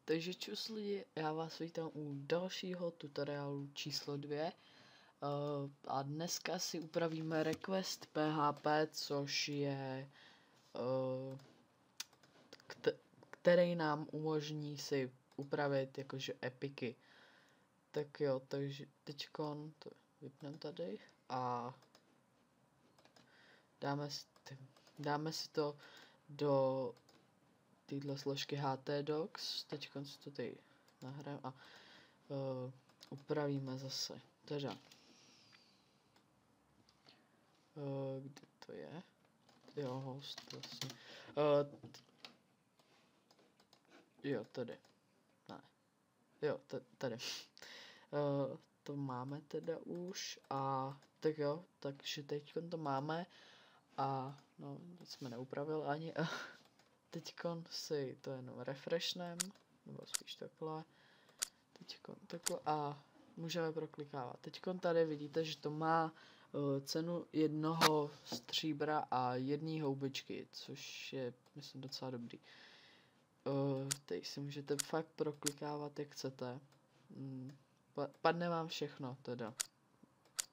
Takže čus lidi, já vás vítám u dalšího tutoriálu číslo 2. A dneska si upravíme request PHP, což je který nám umožní si upravit jakože epiky. Tak jo, takže teďkon to vypneme tady a dáme si to do téhle složky htdocs. Teďkon si to tady nahrajeme a upravíme zase. Teda kde to je? Jo, host vlastně. Jo, tady. Ne. Jo, tady. To máme teda už a tak jo, takže teďkon to máme a no, nic jsme neupravili ani. Teďkon si to jenom refreshnem, nebo spíš takhle. Teďkon takhle a můžeme proklikávat. Teďkon tady vidíte, že to má cenu jednoho stříbra a jedné houbičky, což je, myslím, docela dobrý. Teď si můžete fakt proklikávat, jak chcete. Padne vám všechno, teda.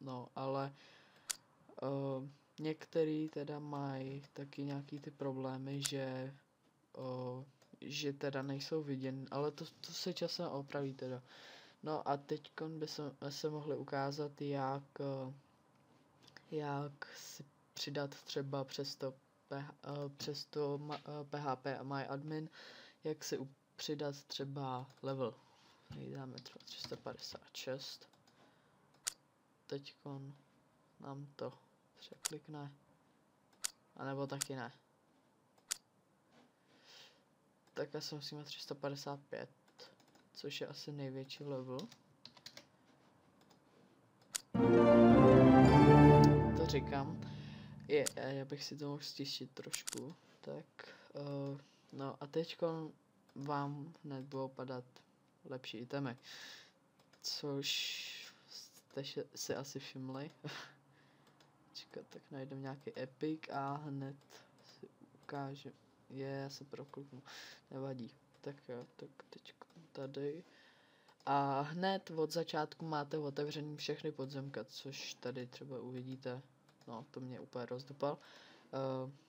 No, ale některý teda mají taky nějaký ty problémy, že teda nejsou viděn, ale to se časem opraví teda. No a teďkon by se mohli ukázat, jak si přidat třeba přes to PHP a MyAdmin, jak si přidat třeba level. Tady dáme třeba 356. Teďkon nám to překlikne. A nebo taky ne. Tak asi musíme 355, což je asi největší level. To říkám. Já bych si to mohl stišit trošku. Tak, no a teďkon vám hned budou padat lepší itemy. Což jste si asi všimli. Čekat, tak najdeme nějaký epic a hned si ukáže. Já se prokliknu. Nevadí. Tak jo, tak teďko tady. A hned od začátku máte otevřený všechny podzemka, což tady třeba uvidíte. No, to mě úplně rozdopal.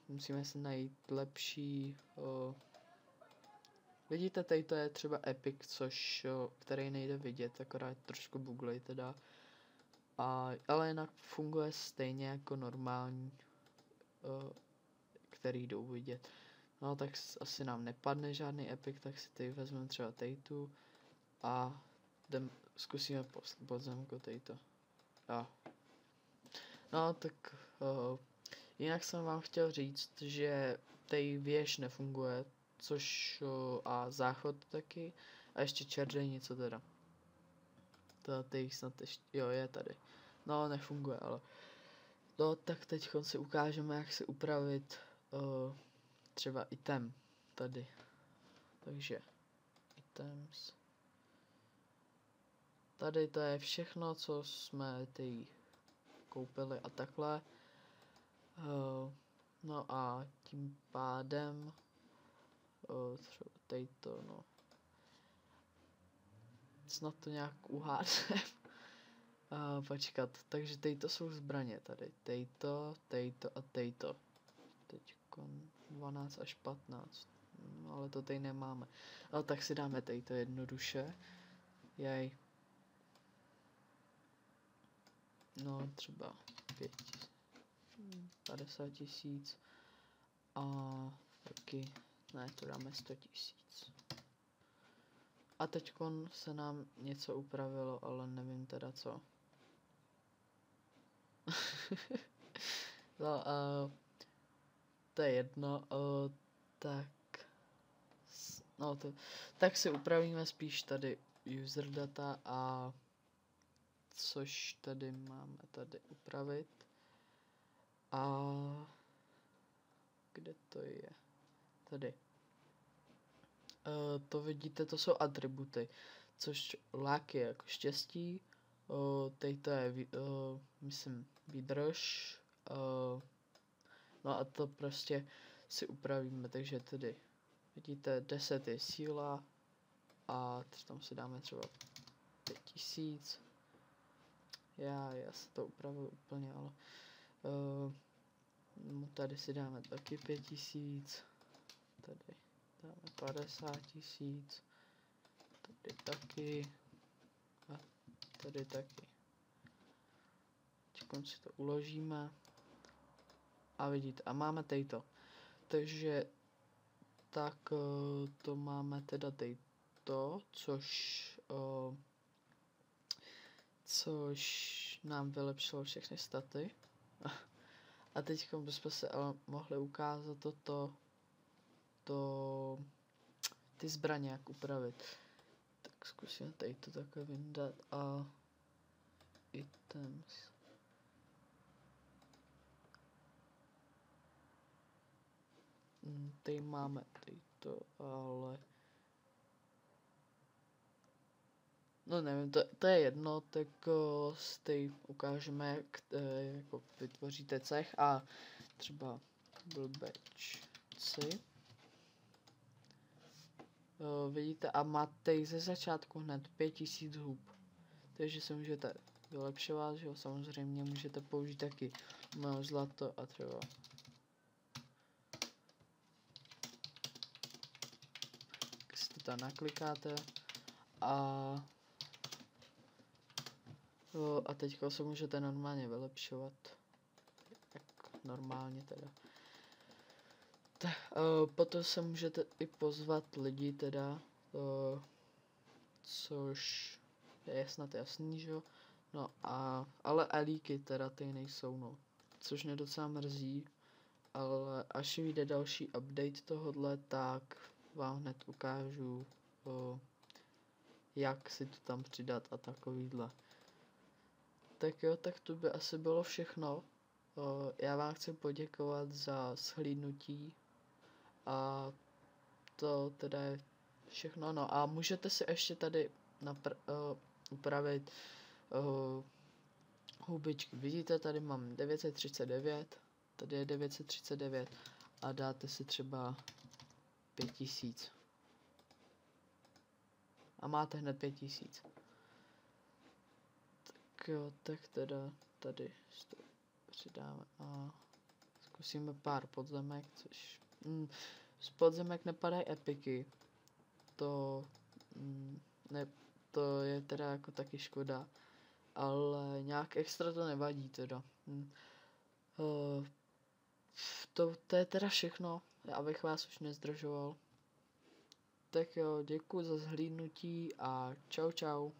Musíme si najít lepší. Vidíte, tady to je třeba epic, který nejde vidět, akorát trošku buglej teda. Ale jinak funguje stejně jako normální, který jdou vidět. No tak asi nám nepadne žádný epic, tak si tady vezmeme třeba tejtu a zkusíme podzemku tejto. No tak jinak jsem vám chtěl říct, že tej věž nefunguje, což a záchod taky a ještě čerdej něco teda. To teď snad ještě, jo, je tady. No, nefunguje, ale no tak teď si ukážeme, jak si upravit třeba item tady. Takže items. Tady to je všechno, co jsme tady koupili a takhle. No a tím pádem třeba tady to, no. Snad to nějak uhádnem. Počkat, takže tejto jsou zbraně tady. Tejto a tejto. Teďkon 12 až 15. No, ale to tady nemáme. Ale tak si dáme tejto jednoduše. Jej. No třeba 50 000. A taky, ne, to dáme 100 000. A teďkon se nám něco upravilo, ale nevím teda co. No, to je jedno, tak si upravíme spíš tady user data a což tady máme tady upravit. A kde to je? Tady. To vidíte, to jsou atributy, což luck je jako štěstí, tady to je, myslím, výdrž, no a to prostě si upravíme, takže tady vidíte 10 je síla, a tam si dáme třeba 5000. Já si to upravil úplně, ale tady si dáme taky 5000, tady dáme 50 000, tady taky a tady taky. Teď si to uložíme a vidíte, a máme tejto. Takže tak to máme teda tejto, což nám vylepšilo všechny staty. A teď bychom se ale mohli ukázat ty zbraně, jak upravit. Tak zkusíme tady to takhle vyndat a items. Tady máme tady to, ale no nevím, to je jedno, tak tady ukážeme, jak jako vytvoříte cech a třeba blbečci. Vidíte, a máte ze začátku hned 5000 hub, takže se můžete vylepšovat, že jo, samozřejmě můžete použít taky zlato a třeba si to tam naklikáte a teďka se můžete normálně vylepšovat, jak normálně teda. Potom se můžete i pozvat lidi teda, což je snad jasný, že jo. No ale elíky teda ty nejsou, no. Což mě docela mrzí, ale až vyjde další update tohodle, tak vám hned ukážu, jak si to tam přidat a takovýhle. Tak jo, tak to by asi bylo všechno. Já vám chci poděkovat za shlédnutí a to teda je všechno. No a můžete si ještě tady upravit hubičky. Vidíte, tady mám 939, tady je 939 a dáte si třeba 5000. A máte hned 5000. Tak jo, tak teda tady to přidáme a zkusíme pár podzemek, což z podzemek nepadají epiky. To je teda jako taky škoda, ale nějak extra to nevadí teda. To je teda všechno, abych vás už nezdržoval. Tak jo, děkuji za zhlídnutí a čau čau.